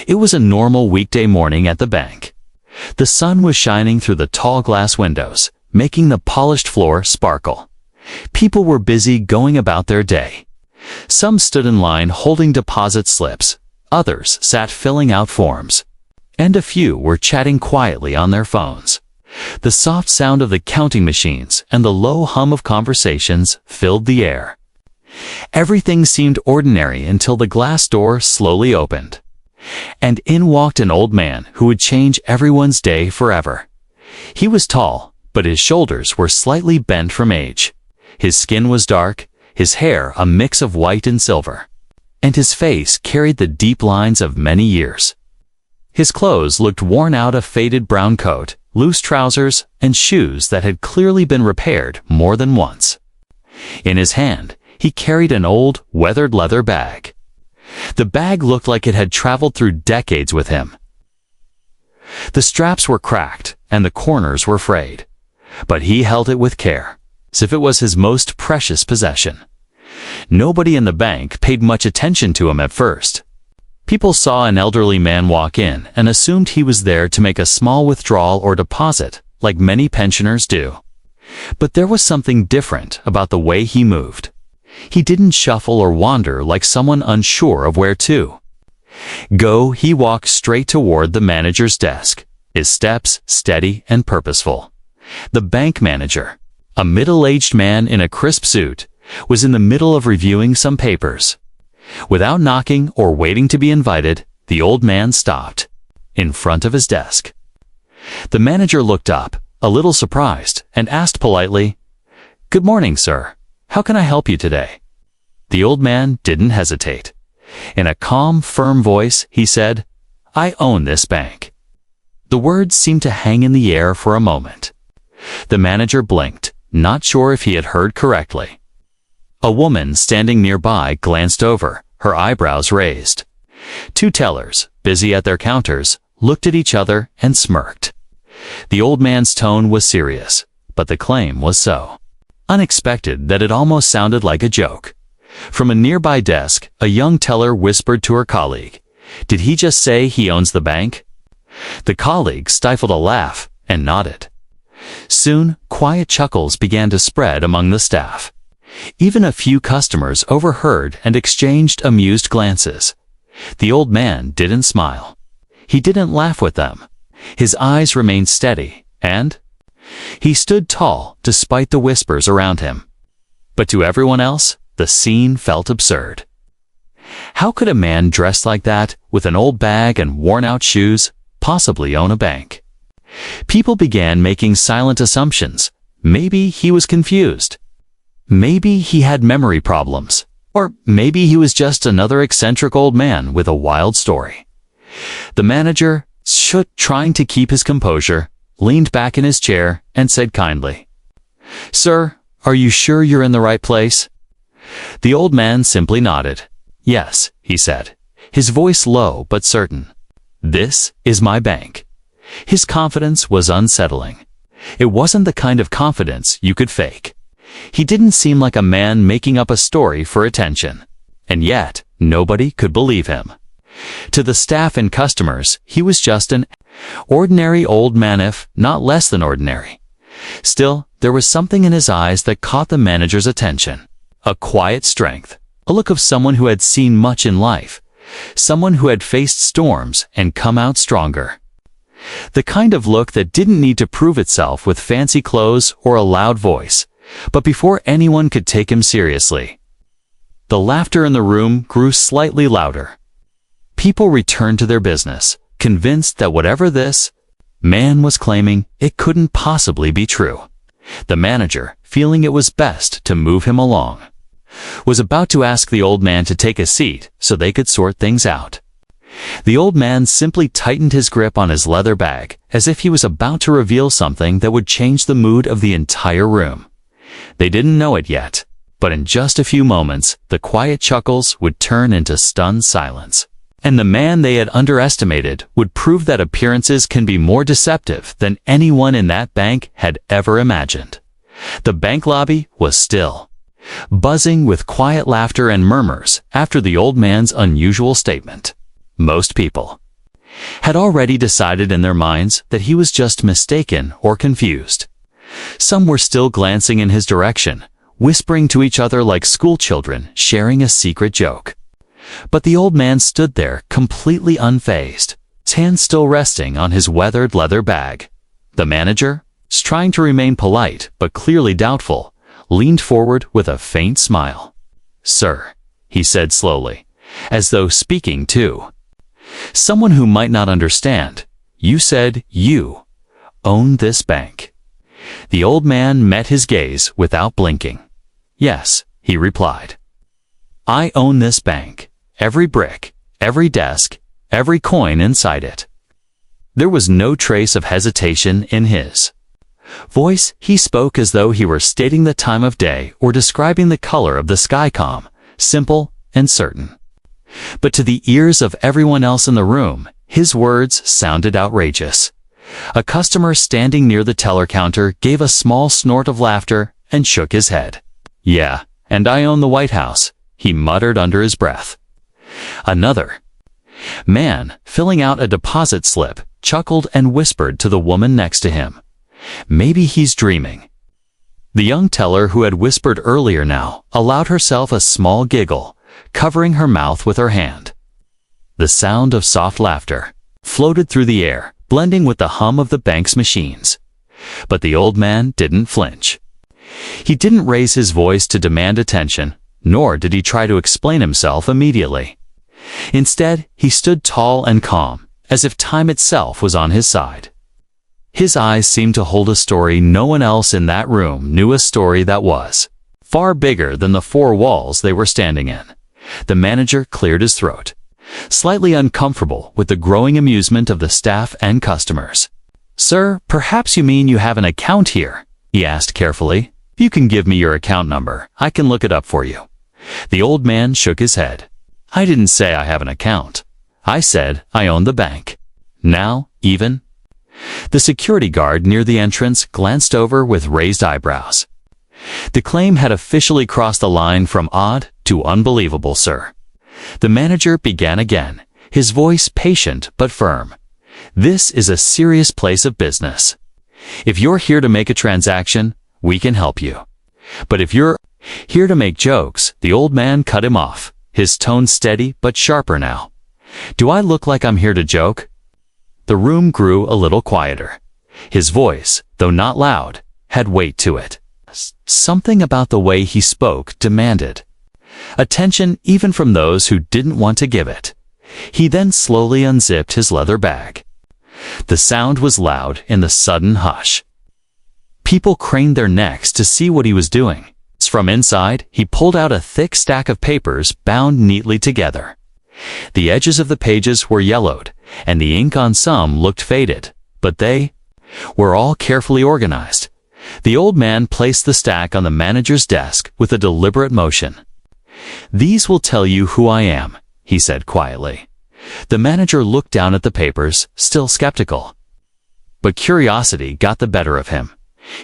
It was a normal weekday morning at the bank. The sun was shining through the tall glass windows, making the polished floor sparkle. People were busy going about their day. Some stood in line holding deposit slips, others sat filling out forms, and a few were chatting quietly on their phones. The soft sound of the counting machines and the low hum of conversations filled the air. Everything seemed ordinary until the glass door slowly opened. And in walked an old man who would change everyone's day forever. He was tall, but his shoulders were slightly bent from age. His skin was dark, his hair a mix of white and silver, and his face carried the deep lines of many years. His clothes looked worn out, a faded brown coat, loose trousers, and shoes that had clearly been repaired more than once. In his hand, he carried an old, weathered leather bag. The bag looked like it had traveled through decades with him. The straps were cracked, and the corners were frayed, but he held it with care, as if it was his most precious possession. Nobody in the bank paid much attention to him at first. People saw an elderly man walk in and assumed he was there to make a small withdrawal or deposit, like many pensioners do. But there was something different about the way he moved. He didn't shuffle or wander like someone unsure of where to go. He walked straight toward the manager's desk, his steps steady and purposeful. The bank manager, a middle-aged man in a crisp suit, was in the middle of reviewing some papers. Without knocking or waiting to be invited, the old man stopped in front of his desk. The manager looked up, a little surprised, and asked politely, "Good morning, sir. How can I help you today?" The old man didn't hesitate. In a calm, firm voice, he said, "I own this bank." The words seemed to hang in the air for a moment. The manager blinked, not sure if he had heard correctly. A woman standing nearby glanced over, her eyebrows raised. Two tellers, busy at their counters, looked at each other and smirked. The old man's tone was serious, but the claim was so unexpected that it almost sounded like a joke. From a nearby desk, a young teller whispered to her colleague, "Did he just say he owns the bank?" The colleague stifled a laugh and nodded. Soon, quiet chuckles began to spread among the staff. Even a few customers overheard and exchanged amused glances. The old man didn't smile. He didn't laugh with them. His eyes remained steady, and he stood tall despite the whispers around him. But to everyone else, the scene felt absurd. How could a man dressed like that, with an old bag and worn-out shoes, possibly own a bank? People began making silent assumptions. Maybe he was confused. Maybe he had memory problems. Or maybe he was just another eccentric old man with a wild story. The manager, trying to keep his composure, leaned back in his chair and said kindly, "Sir, are you sure you're in the right place?" The old man simply nodded. "Yes," he said, his voice low but certain. "This is my bank." His confidence was unsettling. It wasn't the kind of confidence you could fake. He didn't seem like a man making up a story for attention. And yet, nobody could believe him. To the staff and customers, he was just an ordinary old man, if not less than ordinary. Still, there was something in his eyes that caught the manager's attention. A quiet strength, a look of someone who had seen much in life, someone who had faced storms and come out stronger. The kind of look that didn't need to prove itself with fancy clothes or a loud voice, but before anyone could take him seriously. The laughter in the room grew slightly louder. People returned to their business, convinced that whatever this man was claiming, it couldn't possibly be true. The manager, feeling it was best to move him along, was about to ask the old man to take a seat so they could sort things out. The old man simply tightened his grip on his leather bag, as if he was about to reveal something that would change the mood of the entire room. They didn't know it yet, but in just a few moments, the quiet chuckles would turn into stunned silence. And the man they had underestimated would prove that appearances can be more deceptive than anyone in that bank had ever imagined. The bank lobby was still, buzzing with quiet laughter and murmurs after the old man's unusual statement. Most people, had already decided in their minds that he was just mistaken or confused. Some were still glancing in his direction, whispering to each other like schoolchildren sharing a secret joke. But the old man stood there completely unfazed, his hand still resting on his weathered leather bag. The manager, trying to remain polite but clearly doubtful, leaned forward with a faint smile. "Sir," he said slowly, as though speaking to someone who might not understand, "you said you own this bank." The old man met his gaze without blinking. "Yes," he replied. "I own this bank. Every brick, every desk, every coin inside it." There was no trace of hesitation in his voice. He spoke as though he were stating the time of day or describing the color of the sky, calm, simple, and certain. But to the ears of everyone else in the room, his words sounded outrageous. A customer standing near the teller counter gave a small snort of laughter and shook his head. "Yeah, and I own the White House," he muttered under his breath. Another man, filling out a deposit slip, chuckled and whispered to the woman next to him, "Maybe he's dreaming." The young teller who had whispered earlier now allowed herself a small giggle, covering her mouth with her hand. The sound of soft laughter floated through the air, blending with the hum of the bank's machines. But the old man didn't flinch. He didn't raise his voice to demand attention, nor did he try to explain himself immediately. Instead, he stood tall and calm, as if time itself was on his side. His eyes seemed to hold a story no one else in that room knew, a story that was far bigger than the four walls they were standing in. The manager cleared his throat, slightly uncomfortable with the growing amusement of the staff and customers. "Sir, perhaps you mean you have an account here?" he asked carefully. "If you can give me your account number, I can look it up for you." The old man shook his head. "I didn't say I have an account. I said I own the bank. Now, even?" The security guard near the entrance glanced over with raised eyebrows. The claim had officially crossed the line from odd to unbelievable, sir. The manager began again, his voice patient but firm. "This is a serious place of business. If you're here to make a transaction, we can help you. But if you're here to make jokes," the old man cut him off, his tone steady but sharper now. "Do I look like I'm here to joke?" The room grew a little quieter. His voice, though not loud, had weight to it. Something about the way he spoke demanded attention even from those who didn't want to give it. He then slowly unzipped his leather bag. The sound was loud in the sudden hush. People craned their necks to see what he was doing. From inside, he pulled out a thick stack of papers bound neatly together. The edges of the pages were yellowed, and the ink on some looked faded, but they were all carefully organized. The old man placed the stack on the manager's desk with a deliberate motion. "These will tell you who I am," he said quietly. The manager looked down at the papers, still skeptical. But curiosity got the better of him.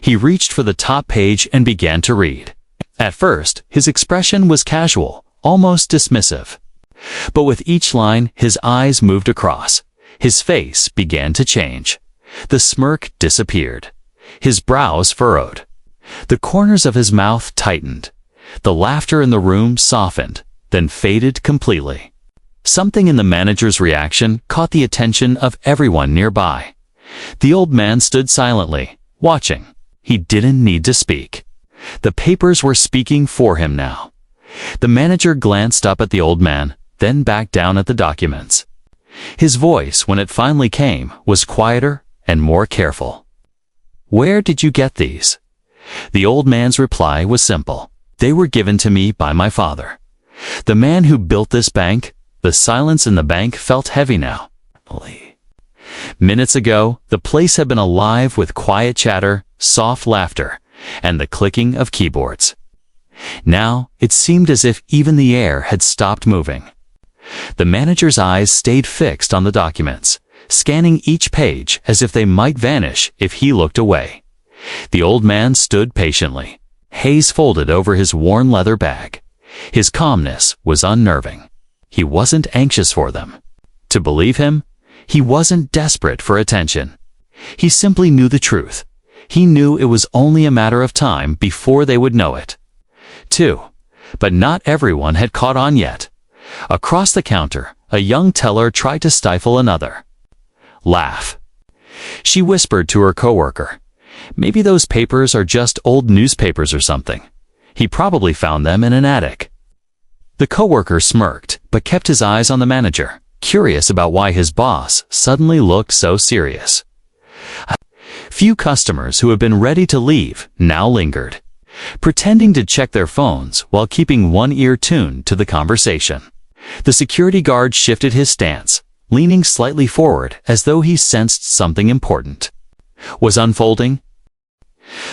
He reached for the top page and began to read. At first, his expression was casual, almost dismissive. But with each line, his eyes moved across. His face began to change. The smirk disappeared. His brows furrowed. The corners of his mouth tightened. The laughter in the room softened, then faded completely. Something in the manager's reaction caught the attention of everyone nearby. The old man stood silently, watching. He didn't need to speak. The papers were speaking for him now. The manager glanced up at the old man, then back down at the documents. His voice, when it finally came, was quieter and more careful. "Where did you get these?" The old man's reply was simple. "They were given to me by my father. The man who built this bank." The silence in the bank felt heavy now. Minutes ago, the place had been alive with quiet chatter, soft laughter, and the clicking of keyboards. Now, it seemed as if even the air had stopped moving. The manager's eyes stayed fixed on the documents, scanning each page as if they might vanish if he looked away. The old man stood patiently, haze folded over his worn leather bag. His calmness was unnerving. He wasn't anxious for them to believe him. He wasn't desperate for attention. He simply knew the truth. He knew it was only a matter of time before they would know it. 2. But not everyone had caught on yet. Across the counter, a young teller tried to stifle another. Laugh. She whispered to her coworker, "Maybe those papers are just old newspapers or something. He probably found them in an attic." The coworker smirked, but kept his eyes on the manager, curious about why his boss suddenly looked so serious. Few customers who had been ready to leave now lingered, pretending to check their phones while keeping one ear tuned to the conversation. The security guard shifted his stance, leaning slightly forward as though he sensed something important was unfolding.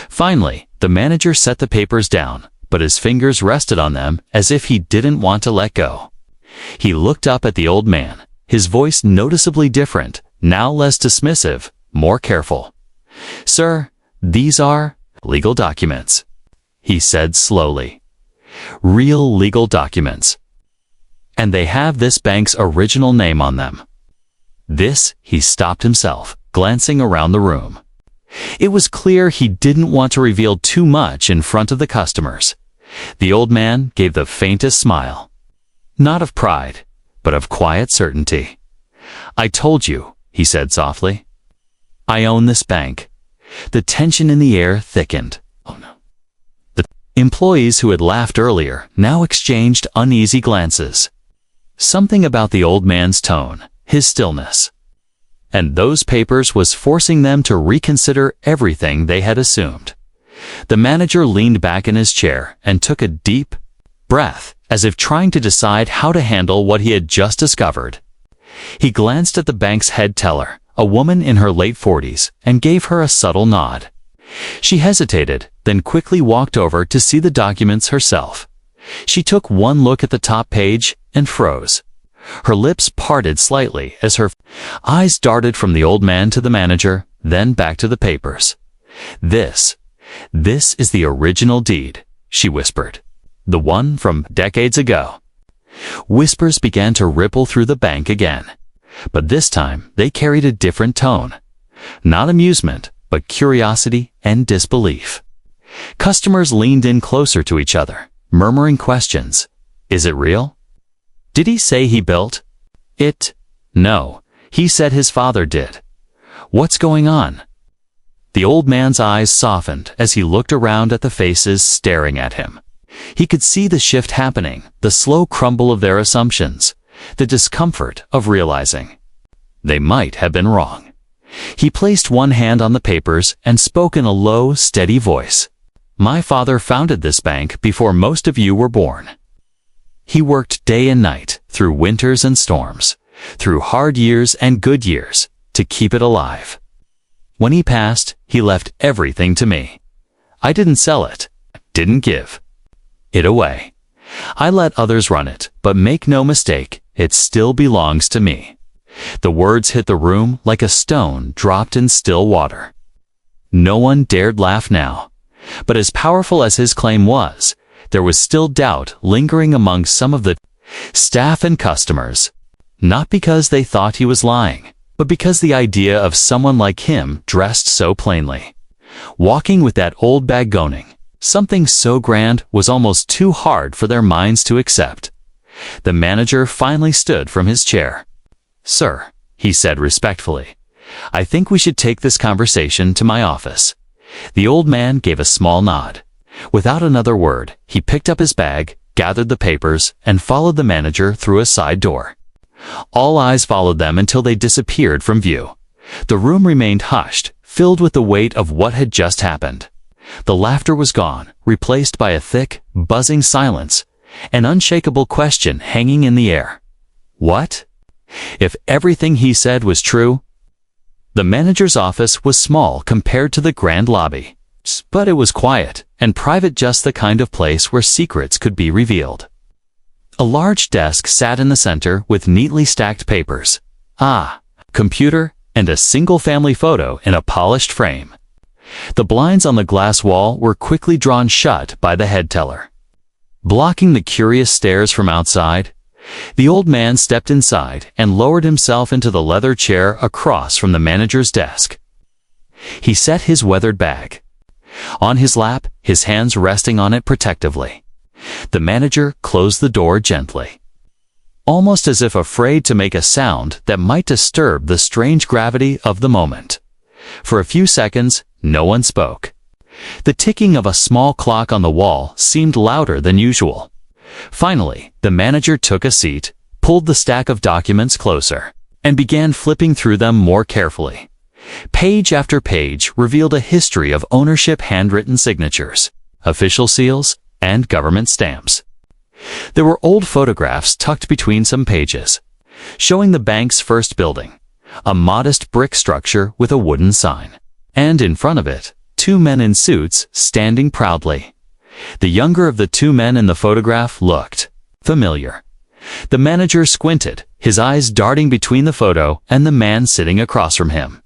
Finally, the manager set the papers down, but his fingers rested on them as if he didn't want to let go. He looked up at the old man, his voice noticeably different, now less dismissive, more careful. "Sir, these are legal documents," he said slowly. "Real legal documents. And they have this bank's original name on them." He stopped himself, glancing around the room. It was clear he didn't want to reveal too much in front of the customers. The old man gave the faintest smile. Not of pride, but of quiet certainty. "I told you," he said softly. "I own this bank." The tension in the air thickened. Oh no. The employees who had laughed earlier now exchanged uneasy glances. Something about the old man's tone, his stillness, and those papers was forcing them to reconsider everything they had assumed. The manager leaned back in his chair and took a deep breath, as if trying to decide how to handle what he had just discovered. He glanced at the bank's head teller, a woman in her late 40s, and gave her a subtle nod. She hesitated, then quickly walked over to see the documents herself. She took one look at the top page and froze. Her lips parted slightly as her eyes darted from the old man to the manager, then back to the papers. This is the original deed," she whispered. "The one from decades ago." Whispers began to ripple through the bank again, but this time they carried a different tone. Not amusement, but curiosity and disbelief. Customers leaned in closer to each other, murmuring questions. "Is it real? Did he say he built it? No, he said his father did. What's going on?" The old man's eyes softened as he looked around at the faces staring at him. He could see the shift happening, the slow crumble of their assumptions, the discomfort of realizing they might have been wrong. He placed one hand on the papers and spoke in a low, steady voice. "My father founded this bank before most of you were born. He worked day and night, through winters and storms, through hard years and good years, to keep it alive. When he passed, he left everything to me. I didn't sell it, didn't give it away. I let others run it, but make no mistake, it still belongs to me." The words hit the room like a stone dropped in still water. No one dared laugh now. But as powerful as his claim was, there was still doubt lingering among some of the staff and customers. Not because they thought he was lying, but because the idea of someone like him dressed so plainly, walking with that old bag going, something so grand, was almost too hard for their minds to accept. The manager finally stood from his chair. "Sir," he said respectfully, "I think we should take this conversation to my office." The old man gave a small nod. Without another word, he picked up his bag, gathered the papers, and followed the manager through a side door. All eyes followed them until they disappeared from view. The room remained hushed, filled with the weight of what had just happened. The laughter was gone, replaced by a thick, buzzing silence, an unshakable question hanging in the air. What? If everything he said was true? The manager's office was small compared to the grand lobby, but it was quiet and private, just the kind of place where secrets could be revealed. A large desk sat in the center with neatly stacked papers, computer, and a single family photo in a polished frame. The blinds on the glass wall were quickly drawn shut by the head teller. Blocking the curious stares from outside, The old man stepped inside and lowered himself into the leather chair across from the manager's desk. He set his weathered bag on his lap, his hands resting on it protectively. The manager closed the door gently, almost as if afraid to make a sound that might disturb the strange gravity of the moment. For a few seconds, no one spoke. The ticking of a small clock on the wall seemed louder than usual. Finally, the manager took a seat, pulled the stack of documents closer, and began flipping through them more carefully. Page after page revealed a history of ownership, handwritten signatures, official seals, and government stamps. There were old photographs tucked between some pages, showing the bank's first building, a modest brick structure with a wooden sign, and in front of it, two men in suits standing proudly. The younger of the two men in the photograph looked familiar. The manager squinted, his eyes darting between the photo and the man sitting across from him.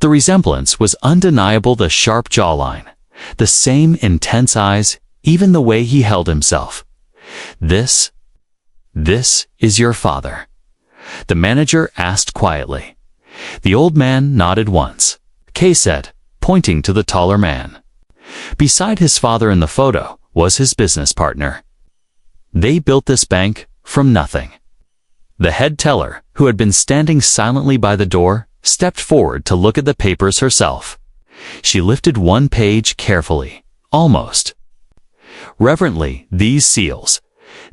The resemblance was undeniable, the sharp jawline, the same intense eyes, even the way he held himself. This is your father?" the manager asked quietly. The old man nodded once. Kay said, pointing to the taller man. Beside his father in the photo was his business partner. They built this bank from nothing. The head teller, who had been standing silently by the door, stepped forward to look at the papers herself. She lifted one page carefully, almost reverently. "These seals,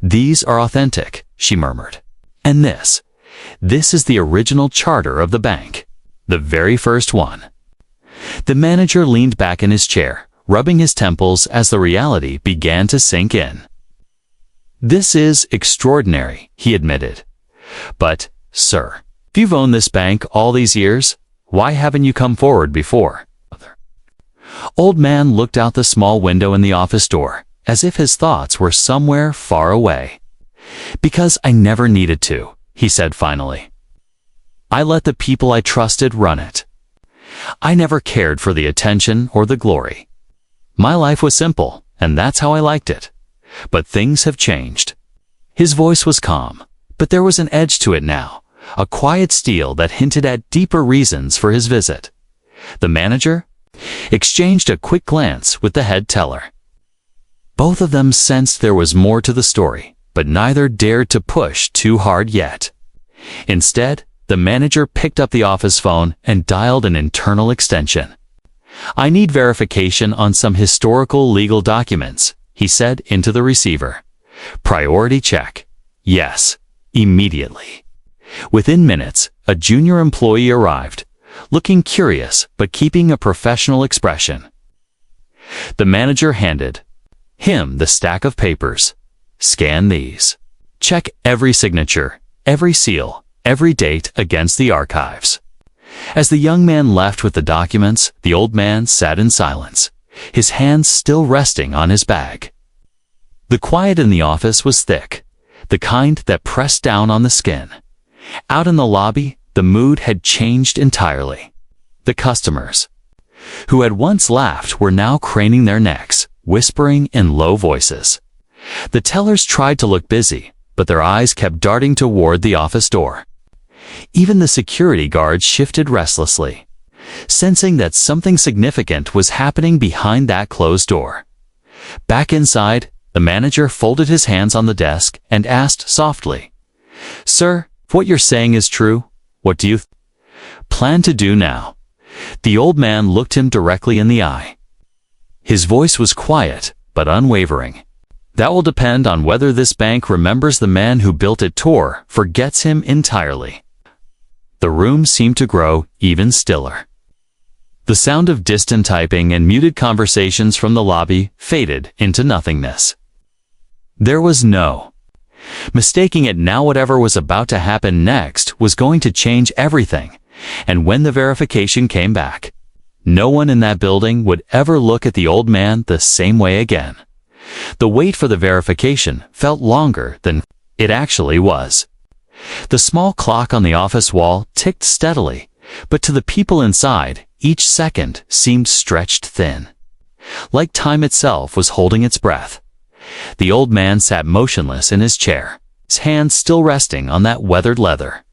these are authentic," she murmured. "And this is the original charter of the bank, the very first one." The manager leaned back in his chair, rubbing his temples as the reality began to sink in. "This is extraordinary," he admitted. "But, sir, if you've owned this bank all these years, why haven't you come forward before?" Old man looked out the small window in the office door, as if his thoughts were somewhere far away. "Because I never needed to," he said finally. "I let the people I trusted run it. I never cared for the attention or the glory. My life was simple, and that's how I liked it. But things have changed." His voice was calm, but there was an edge to it now, a quiet steel that hinted at deeper reasons for his visit. The manager exchanged a quick glance with the head teller. Both of them sensed there was more to the story, but neither dared to push too hard yet. Instead, the manager picked up the office phone and dialed an internal extension. "I need verification on some historical legal documents," he said into the receiver. "Priority check. Yes, immediately." Within minutes, a junior employee arrived, looking curious but keeping a professional expression. The manager handed him the stack of papers. "Scan these. Check every signature, every seal, every date against the archives." As the young man left with the documents, the old man sat in silence, his hands still resting on his bag. The quiet in the office was thick, the kind that pressed down on the skin. Out in the lobby, the mood had changed entirely. The customers, who had once laughed, were now craning their necks, whispering in low voices. The tellers tried to look busy, but their eyes kept darting toward the office door. Even the security guards shifted restlessly, sensing that something significant was happening behind that closed door. Back inside, the manager folded his hands on the desk and asked softly, "Sir, if what you're saying is true, what do you plan to do now?" The old man looked him directly in the eye. His voice was quiet, but unwavering. "That will depend on whether this bank remembers the man who built it or forgets him entirely." The room seemed to grow even stiller. The sound of distant typing and muted conversations from the lobby faded into nothingness. There was no mistaking it now. Whatever was about to happen next was going to change everything, and when the verification came back, no one in that building would ever look at the old man the same way again. The wait for the verification felt longer than it actually was. The small clock on the office wall ticked steadily, but to the people inside, each second seemed stretched thin, like time itself was holding its breath. The old man sat motionless in his chair, his hand still resting on that weathered leather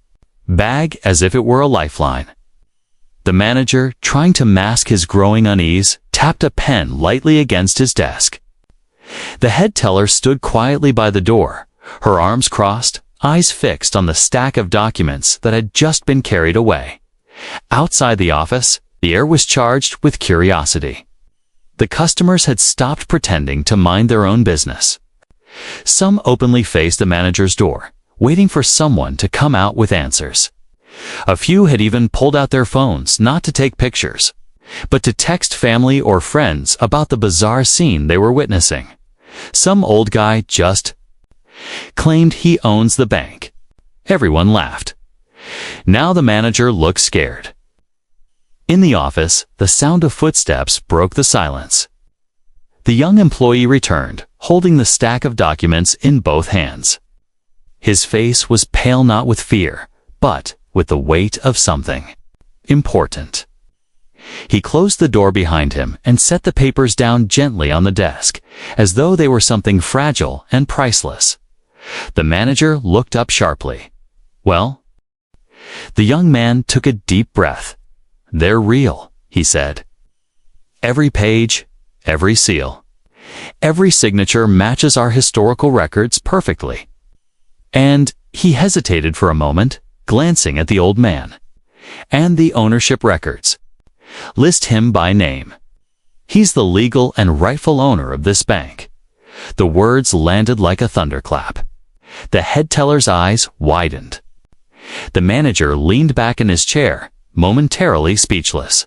bag as if it were a lifeline. The manager, trying to mask his growing unease, tapped a pen lightly against his desk. The head teller stood quietly by the door, her arms crossed, eyes fixed on the stack of documents that had just been carried away. Outside the office, the air was charged with curiosity. The customers had stopped pretending to mind their own business. Some openly faced the manager's door, waiting for someone to come out with answers. A few had even pulled out their phones not to take pictures, but to text family or friends about the bizarre scene they were witnessing. Some old guy just claimed he owns the bank. Everyone laughed. Now the manager looked scared. In the office, the sound of footsteps broke the silence. The young employee returned, holding the stack of documents in both hands. His face was pale not with fear, but with the weight of something important. He closed the door behind him and set the papers down gently on the desk, as though they were something fragile and priceless. The manager looked up sharply. "Well?" The young man took a deep breath. "They're real," he said. "Every page, every seal, every signature matches our historical records perfectly." And he hesitated for a moment, glancing at the old man. "And the ownership records list him by name. He's the legal and rightful owner of this bank." The words landed like a thunderclap. The head teller's eyes widened. The manager leaned back in his chair, momentarily speechless.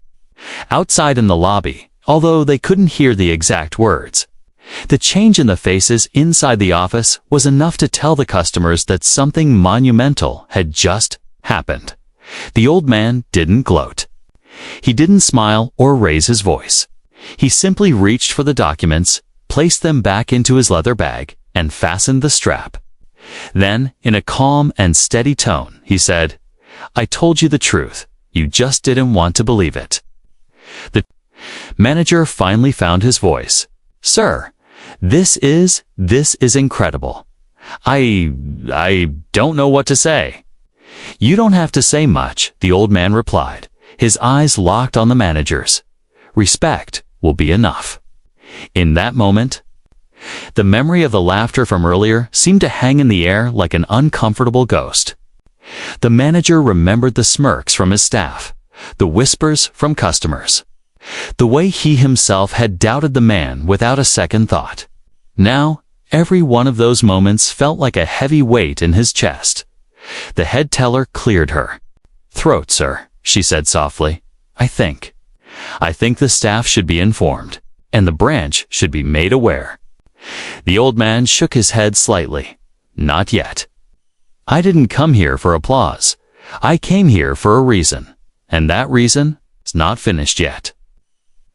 Outside in the lobby, although they couldn't hear the exact words, the change in the faces inside the office was enough to tell the customers that something monumental had just happened. The old man didn't gloat. He didn't smile or raise his voice. He simply reached for the documents, placed them back into his leather bag, and fastened the strap. Then, in a calm and steady tone, he said, "I told you the truth. You just didn't want to believe it." The manager finally found his voice. "Sir, this is incredible. I don't know what to say." "You don't have to say much," the old man replied, his eyes locked on the manager's. "Respect will be enough." In that moment, the memory of the laughter from earlier seemed to hang in the air like an uncomfortable ghost. The manager remembered the smirks from his staff, the whispers from customers, the way he himself had doubted the man without a second thought. Now, every one of those moments felt like a heavy weight in his chest. The head teller cleared her throat. "Sir," she said softly, I think the staff should be informed, and the branch should be made aware." The old man shook his head slightly. "Not yet. I didn't come here for applause. I came here for a reason, and that reason is not finished yet."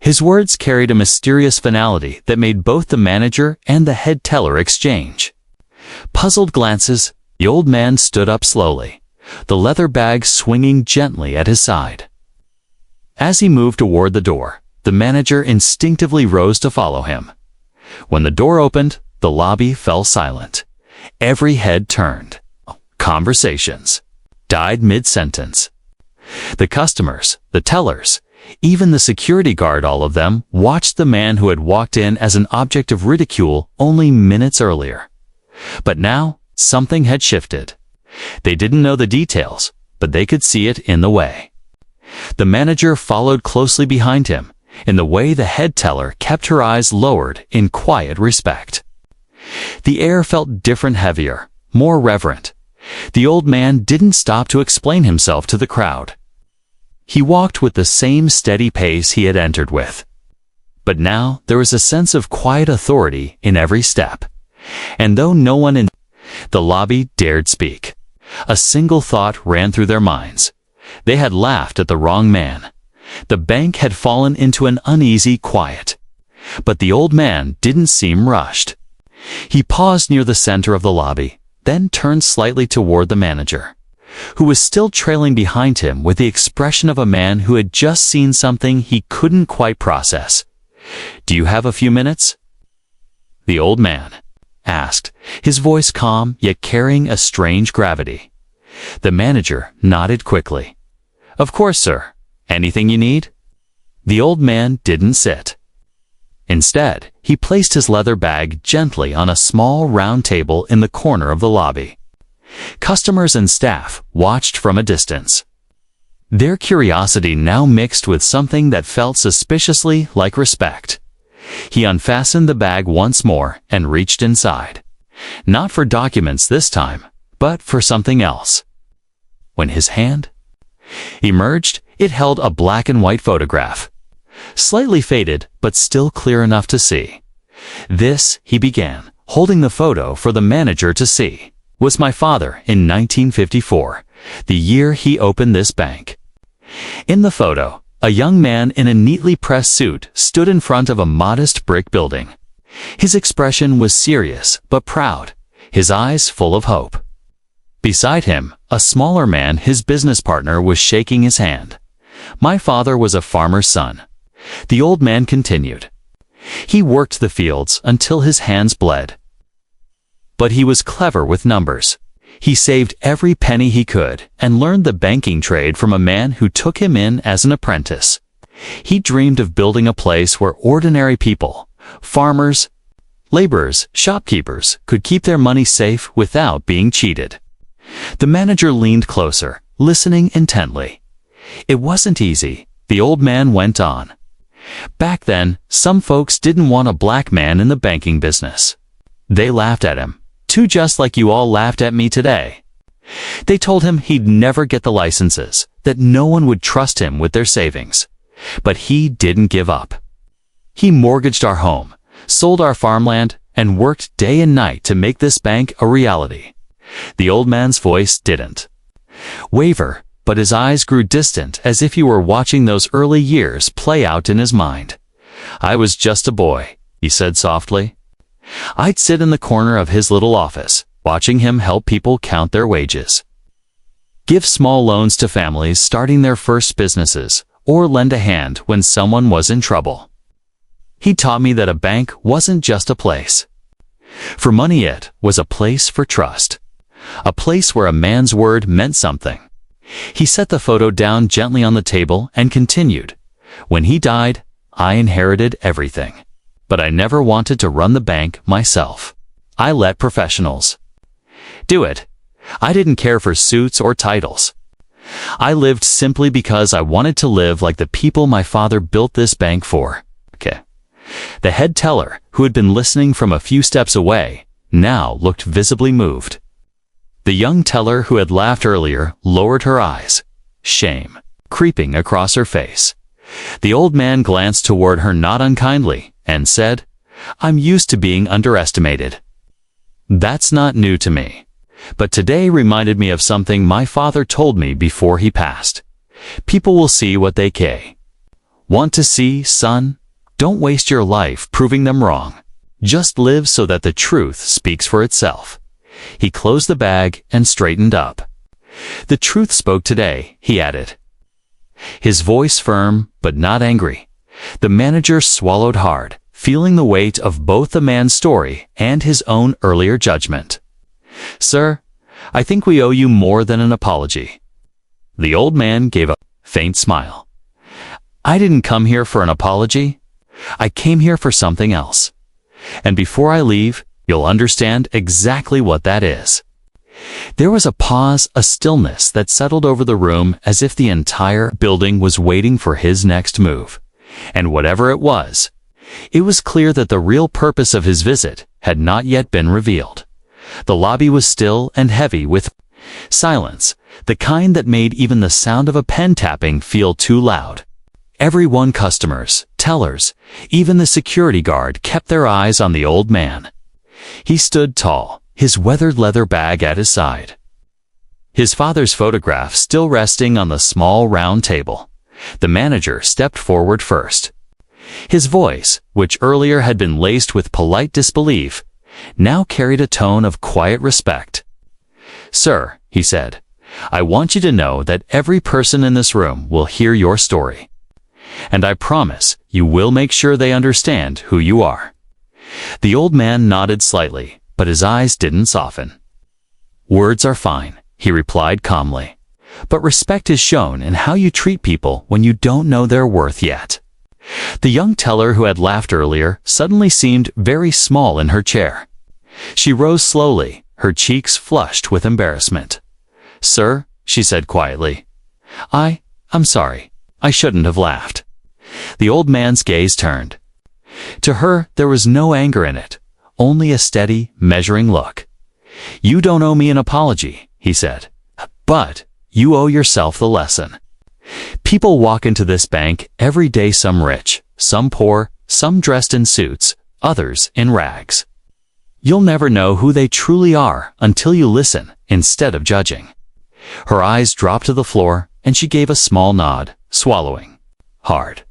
His words carried a mysterious finality that made both the manager and the head teller exchange puzzled glances. The old man stood up slowly, the leather bag swinging gently at his side. As he moved toward the door, the manager instinctively rose to follow him. When the door opened, the lobby fell silent. Every head turned. Conversations died mid-sentence. The customers, the tellers, even the security guard, all of them watched the man who had walked in as an object of ridicule only minutes earlier. But now, something had shifted. They didn't know the details, but they could see it in the way. The manager followed closely behind him, in the way the head teller kept her eyes lowered in quiet respect. The air felt different, heavier, more reverent. The old man didn't stop to explain himself to the crowd. He walked with the same steady pace he had entered with. But now there was a sense of quiet authority in every step. And though no one in the lobby dared speak, a single thought ran through their minds. They had laughed at the wrong man. The bank had fallen into an uneasy quiet. But the old man didn't seem rushed. He paused near the center of the lobby, then turned slightly toward the manager, who was still trailing behind him with the expression of a man who had just seen something he couldn't quite process. "Do you have a few minutes?" The old man asked, his voice calm yet carrying a strange gravity. The manager nodded quickly. "Of course, sir. Anything you need?" The old man didn't sit. Instead, he placed his leather bag gently on a small round table in the corner of the lobby. Customers and staff watched from a distance. Their curiosity now mixed with something that felt suspiciously like respect. He unfastened the bag once more and reached inside. Not for documents this time, but for something else. When his hand emerged, it held a black and white photograph. Slightly faded, but still clear enough to see. "This," he began, holding the photo for the manager to see, "was my father in 1954, the year he opened this bank." In the photo, a young man in a neatly pressed suit stood in front of a modest brick building. His expression was serious but proud, his eyes full of hope. Beside him, a smaller man, his business partner, was shaking his hand. "My father was a farmer's son," the old man continued. "He worked the fields until his hands bled. But he was clever with numbers. He saved every penny he could and learned the banking trade from a man who took him in as an apprentice. He dreamed of building a place where ordinary people, farmers, laborers, shopkeepers, could keep their money safe without being cheated." The manager leaned closer, listening intently. "It wasn't easy," the old man went on. "Back then, some folks didn't want a black man in the banking business. They laughed at him, too, just like you all laughed at me today. They told him he'd never get the licenses, that no one would trust him with their savings. But he didn't give up. He mortgaged our home, sold our farmland, and worked day and night to make this bank a reality." The old man's voice didn't waver, but his eyes grew distant, as if he were watching those early years play out in his mind. "I was just a boy," he said softly. "I'd sit in the corner of his little office, watching him help people count their wages, give small loans to families starting their first businesses, or lend a hand when someone was in trouble. He taught me that a bank wasn't just a place for money, it was a place for trust. A place where a man's word meant something." He set the photo down gently on the table and continued, "When he died, I inherited everything. But I never wanted to run the bank myself. I let professionals do it. I didn't care for suits or titles. I lived simply because I wanted to live like the people my father built this bank for." Okay. The head teller, who had been listening from a few steps away, now looked visibly moved. The young teller who had laughed earlier lowered her eyes, shame creeping across her face. The old man glanced toward her not unkindly and said, "I'm used to being underestimated. That's not new to me. But today reminded me of something my father told me before he passed. People will see what they want to see, son. Don't waste your life proving them wrong. Just live so that the truth speaks for itself." He closed the bag and straightened up. "The truth spoke today," he added, his voice firm but not angry. The manager swallowed hard, feeling the weight of both the man's story and his own earlier judgment. "Sir, I think we owe you more than an apology." The old man gave a faint smile. "I didn't come here for an apology. I came here for something else. And before I leave, you'll understand exactly what that is." There was a pause, a stillness that settled over the room, as if the entire building was waiting for his next move. And whatever it was clear that the real purpose of his visit had not yet been revealed. The lobby was still and heavy with silence, the kind that made even the sound of a pen tapping feel too loud. Everyone, customers, tellers, even the security guard, kept their eyes on the old man. He stood tall, his weathered leather bag at his side, his father's photograph still resting on the small round table. The manager stepped forward first. His voice, which earlier had been laced with polite disbelief, now carried a tone of quiet respect. "Sir," he said, "I want you to know that every person in this room will hear your story. And I promise you will make sure they understand who you are." The old man nodded slightly, but his eyes didn't soften. "Words are fine," he replied calmly, "but respect is shown in how you treat people when you don't know their worth yet." The young teller who had laughed earlier suddenly seemed very small in her chair. She rose slowly, her cheeks flushed with embarrassment. "Sir," she said quietly, I'm sorry. I shouldn't have laughed." The old man's gaze turned. To her, there was no anger in it, only a steady, measuring look. "You don't owe me an apology," he said, "but you owe yourself the lesson. People walk into this bank every day, some rich, some poor, some dressed in suits, others in rags. You'll never know who they truly are until you listen instead of judging." Her eyes dropped to the floor, and she gave a small nod, swallowing hard.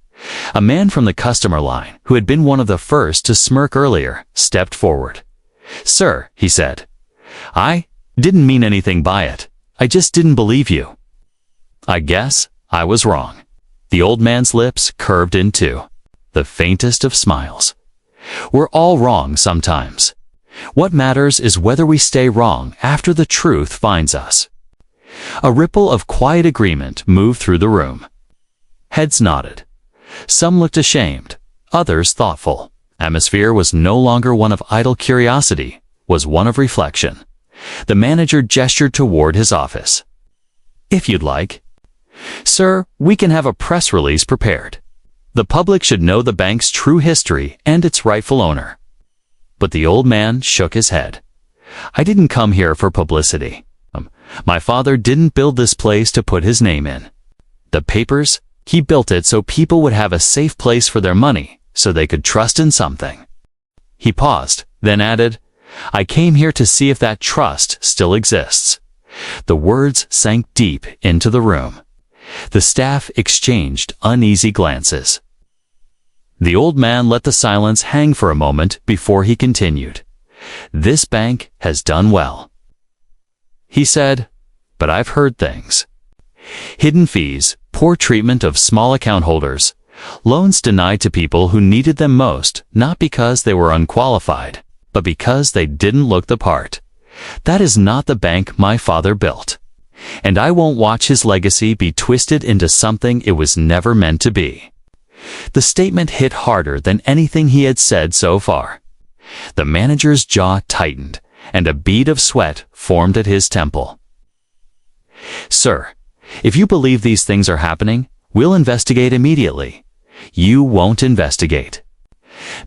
A man from the customer line, who had been one of the first to smirk earlier, stepped forward. "Sir," he said, "I didn't mean anything by it. I just didn't believe you." "I guess I was wrong." The old man's lips curved into the faintest of smiles. "We're all wrong sometimes. What matters is whether we stay wrong after the truth finds us." A ripple of quiet agreement moved through the room. Heads nodded. Some looked ashamed, others thoughtful. Atmosphere was no longer one of idle curiosity, was one of reflection. The manager gestured toward his office. "If you'd like." "Sir, we can have a press release prepared. The public should know the bank's true history and its rightful owner." But the old man shook his head. "I didn't come here for publicity. My father didn't build this place to put his name in. The papers, he built it so people would have a safe place for their money, so they could trust in something." He paused, then added, "I came here to see if that trust still exists." The words sank deep into the room. The staff exchanged uneasy glances. The old man let the silence hang for a moment before he continued. "This bank has done well," he said, "but I've heard things. Hidden fees, poor treatment of small account holders, loans denied to people who needed them most, not because they were unqualified, but because they didn't look the part. That is not the bank my father built. And I won't watch his legacy be twisted into something it was never meant to be." The statement hit harder than anything he had said so far. The manager's jaw tightened, and a bead of sweat formed at his temple. "Sir, if you believe these things are happening, we'll investigate immediately." "You won't investigate."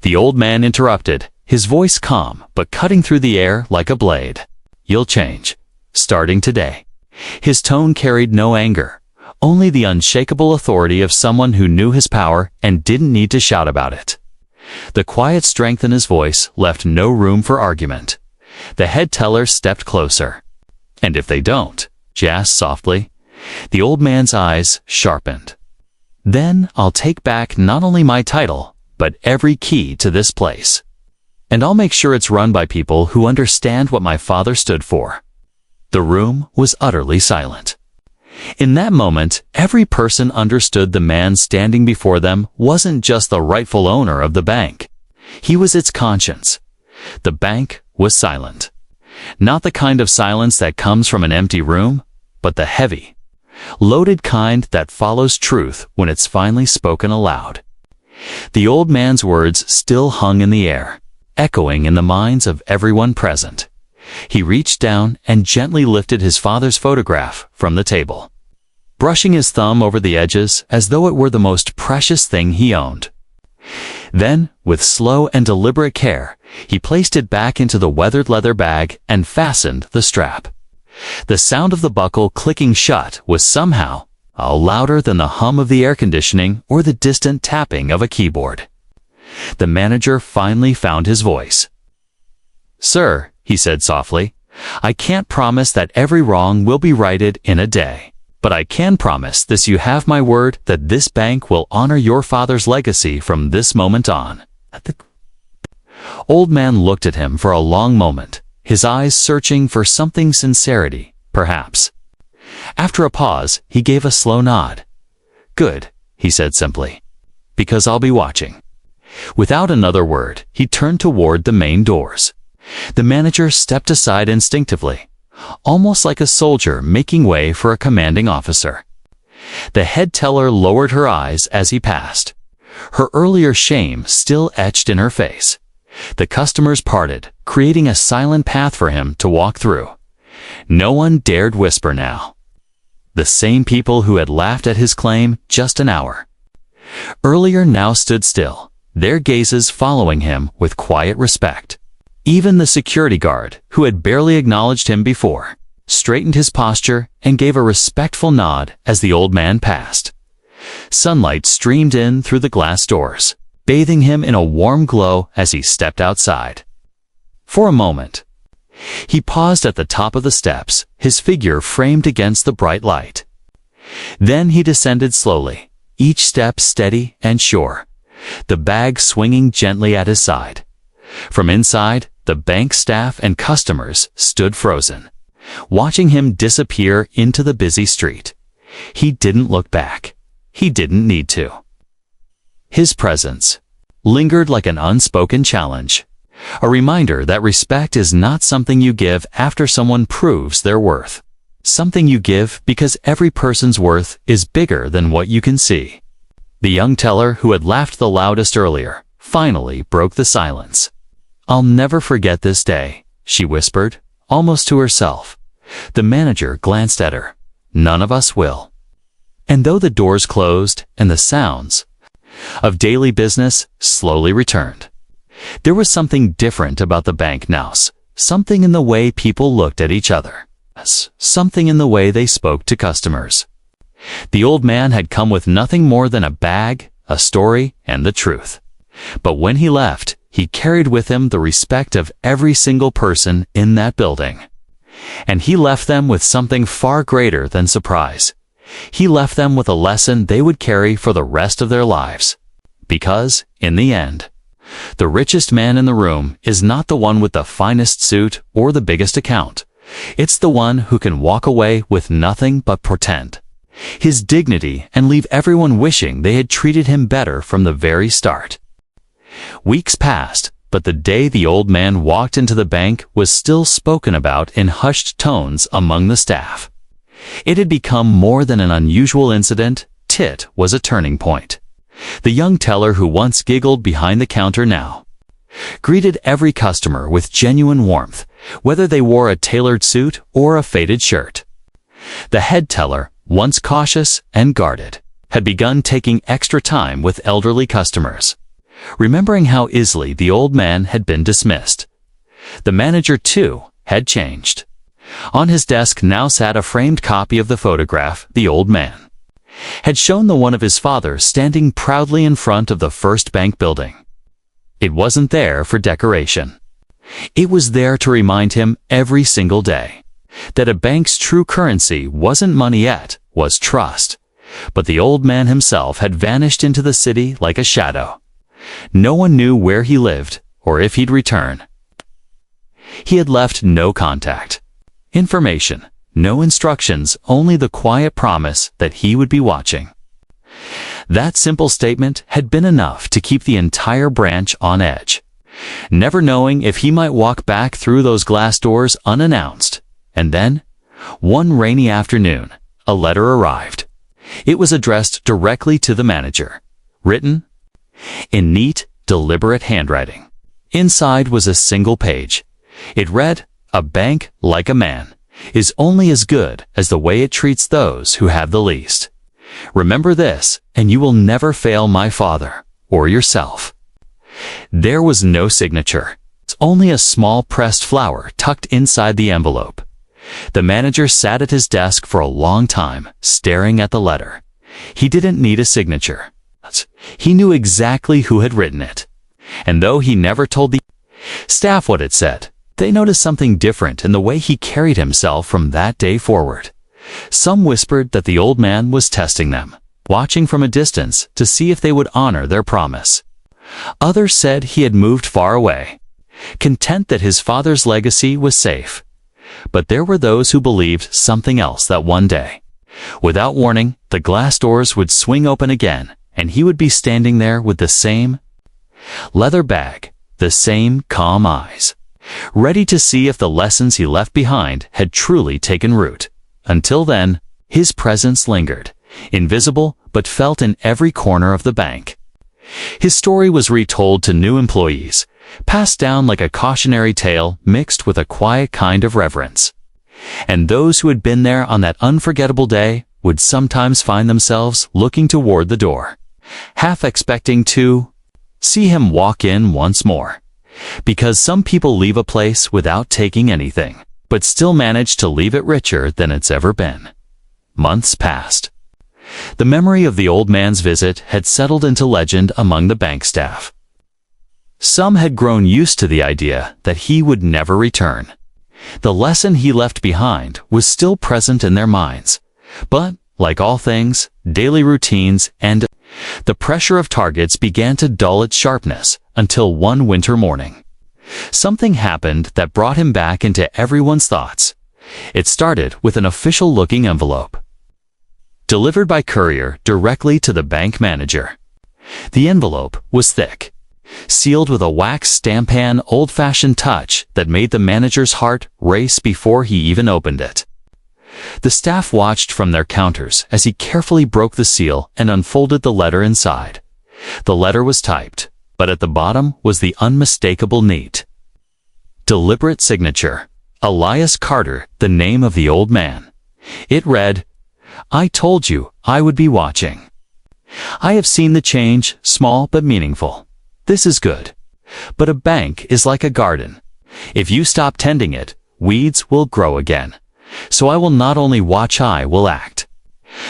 The old man interrupted, his voice calm but cutting through the air like a blade. "You'll change, starting today." His tone carried no anger, only the unshakable authority of someone who knew his power and didn't need to shout about it. The quiet strength in his voice left no room for argument. The head teller stepped closer. "And if they don't?" she asked softly. The old man's eyes sharpened. "Then I'll take back not only my title, but every key to this place. And I'll make sure it's run by people who understand what my father stood for." The room was utterly silent. In that moment, every person understood the man standing before them wasn't just the rightful owner of the bank. He was its conscience. The bank was silent. Not the kind of silence that comes from an empty room, but the heavy, loaded kind that follows truth when it's finally spoken aloud. The old man's words still hung in the air, echoing in the minds of everyone present. He reached down and gently lifted his father's photograph from the table, brushing his thumb over the edges as though it were the most precious thing he owned. Then, with slow and deliberate care, he placed it back into the weathered leather bag and fastened the strap. The sound of the buckle clicking shut was somehow louder than the hum of the air conditioning or the distant tapping of a keyboard. The manager finally found his voice. "Sir," he said softly, "I can't promise that every wrong will be righted in a day. But I can promise this: you have my word that this bank will honor your father's legacy from this moment on." The old man looked at him for a long moment, his eyes searching for something sincerity, perhaps. After a pause, he gave a slow nod. "Good," he said simply, "because I'll be watching." Without another word, he turned toward the main doors. The manager stepped aside instinctively, almost like a soldier making way for a commanding officer. The head teller lowered her eyes as he passed, her earlier shame still etched in her face. The customers parted, creating a silent path for him to walk through. No one dared whisper now. The same people who had laughed at his claim just an hour earlier now stood still, their gazes following him with quiet respect. Even the security guard, who had barely acknowledged him before, straightened his posture and gave a respectful nod as the old man passed. Sunlight streamed in through the glass doors, bathing him in a warm glow as he stepped outside. For a moment, he paused at the top of the steps, his figure framed against the bright light. Then he descended slowly, each step steady and sure, the bag swinging gently at his side. From inside, the bank staff and customers stood frozen, watching him disappear into the busy street. He didn't look back. He didn't need to. His presence lingered like an unspoken challenge, a reminder that respect is not something you give after someone proves their worth. Something you give because every person's worth is bigger than what you can see. The young teller who had laughed the loudest earlier finally broke the silence. "I'll never forget this day," she whispered, almost to herself. The manager glanced at her. "None of us will." And though the doors closed and the sounds of daily business slowly returned, there was something different about the bank now, something in the way people looked at each other, something in the way they spoke to customers. The old man had come with nothing more than a bag, a story, and the truth. But when he left, he carried with him the respect of every single person in that building. And he left them with something far greater than surprise. He left them with a lesson they would carry for the rest of their lives. Because, in the end, the richest man in the room is not the one with the finest suit or the biggest account. It's the one who can walk away with nothing but pretend, his dignity, and leave everyone wishing they had treated him better from the very start. Weeks passed, but the day the old man walked into the bank was still spoken about in hushed tones among the staff. It had become more than an unusual incident. It was a turning point. The young teller who once giggled behind the counter now greeted every customer with genuine warmth, whether they wore a tailored suit or a faded shirt. The head teller, once cautious and guarded, had begun taking extra time with elderly customers, remembering how easily the old man had been dismissed. The manager, too, had changed. On his desk now sat a framed copy of the photograph the old man had shown, the one of his father standing proudly in front of the first bank building. It wasn't there for decoration. It was there to remind him every single day that a bank's true currency wasn't money yet, was trust. But the old man himself had vanished into the city like a shadow. No one knew where he lived or if he'd return. He had left no contact information, no instructions, only the quiet promise that he would be watching. That simple statement had been enough to keep the entire branch on edge, never knowing if he might walk back through those glass doors unannounced. And then, one rainy afternoon, a letter arrived. It was addressed directly to the manager, written in neat, deliberate handwriting. Inside was a single page. It read, "A bank, like a man, is only as good as the way it treats those who have the least. Remember this, and you will never fail my father or yourself." There was no signature. It's only a small pressed flower tucked inside the envelope. The manager sat at his desk for a long time, staring at the letter. He didn't need a signature. He knew exactly who had written it. And though he never told the staff what it said, they noticed something different in the way he carried himself from that day forward. Some whispered that the old man was testing them, watching from a distance to see if they would honor their promise. Others said he had moved far away, content that his father's legacy was safe. But there were those who believed something else, that one day, without warning, the glass doors would swing open again, and he would be standing there with the same leather bag, the same calm eyes, ready to see if the lessons he left behind had truly taken root. Until then, his presence lingered, invisible but felt in every corner of the bank. His story was retold to new employees, passed down like a cautionary tale mixed with a quiet kind of reverence. And those who had been there on that unforgettable day would sometimes find themselves looking toward the door, half expecting to see him walk in once more. Because some people leave a place without taking anything, but still manage to leave it richer than it's ever been. Months passed. The memory of the old man's visit had settled into legend among the bank staff. Some had grown used to the idea that he would never return. The lesson he left behind was still present in their minds, but, like all things, daily routines and the pressure of targets began to dull its sharpness until one winter morning. Something happened that brought him back into everyone's thoughts. It started with an official-looking envelope, delivered by courier directly to the bank manager. The envelope was thick, sealed with a wax stamp-pan old-fashioned touch that made the manager's heart race before he even opened it. The staff watched from their counters as he carefully broke the seal and unfolded the letter inside. The letter was typed, but at the bottom was the unmistakable neat, deliberate signature, Elias Carter, the name of the old man. It read, "I told you I would be watching. I have seen the change, small but meaningful. This is good. But a bank is like a garden. If you stop tending it, weeds will grow again. So I will not only watch, I will act."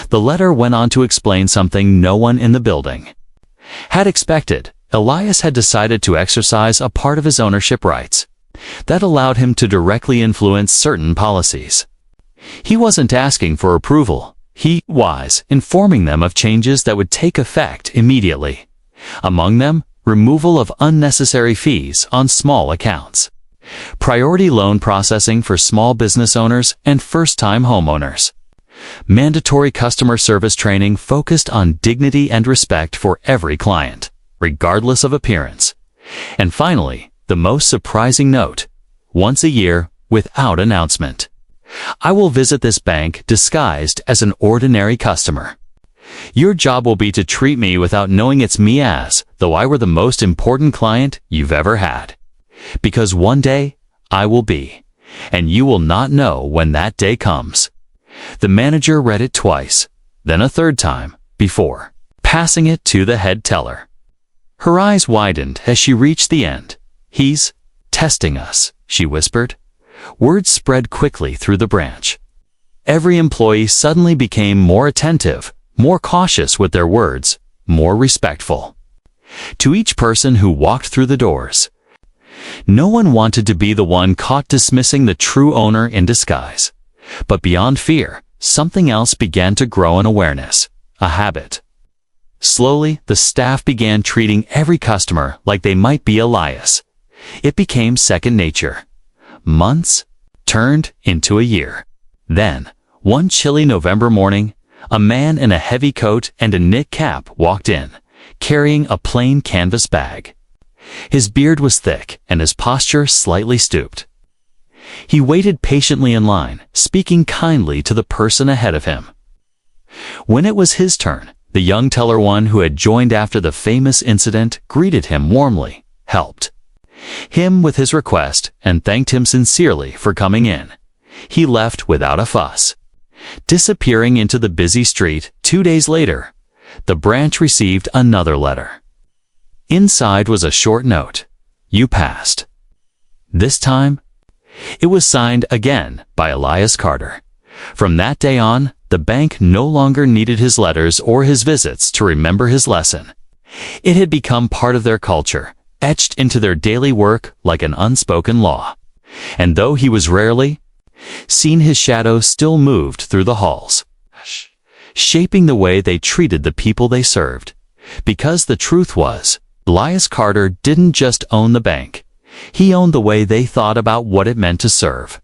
The letter went on to explain something no one in the building had expected. Elias had decided to exercise a part of his ownership rights that allowed him to directly influence certain policies. He wasn't asking for approval. He was informing them of changes that would take effect immediately. Among them, removal of unnecessary fees on small accounts, priority loan processing for small business owners and first-time homeowners, mandatory customer service training focused on dignity and respect for every client, regardless of appearance. And finally, the most surprising note, once a year, without announcement, I will visit this bank disguised as an ordinary customer. Your job will be to treat me without knowing it's me, as though I were the most important client you've ever had. Because one day, I will be, and you will not know when that day comes. The manager read it twice, then a third time, before passing it to the head teller. Her eyes widened as she reached the end. "He's testing us," she whispered. Words spread quickly through the branch. Every employee suddenly became more attentive, more cautious with their words, more respectful to each person who walked through the doors. No one wanted to be the one caught dismissing the true owner in disguise. But beyond fear, something else began to grow in awareness, a habit. Slowly, the staff began treating every customer like they might be Elias. It became second nature. Months turned into a year. Then, one chilly November morning, a man in a heavy coat and a knit cap walked in, carrying a plain canvas bag. His beard was thick and his posture slightly stooped. He waited patiently in line, speaking kindly to the person ahead of him. When it was his turn, the young teller, one who had joined after the famous incident, greeted him warmly, helped him with his request, and thanked him sincerely for coming in. He left without a fuss, disappearing into the busy street. 2 days later, the branch received another letter. Inside was a short note. "You passed." This time, it was signed again by Elias Carter. From that day on, the bank no longer needed his letters or his visits to remember his lesson. It had become part of their culture, etched into their daily work like an unspoken law. And though he was rarely seen, his shadow still moved through the halls, shaping the way they treated the people they served. Because the truth was, Elias Carter didn't just own the bank. He owned the way they thought about what it meant to serve.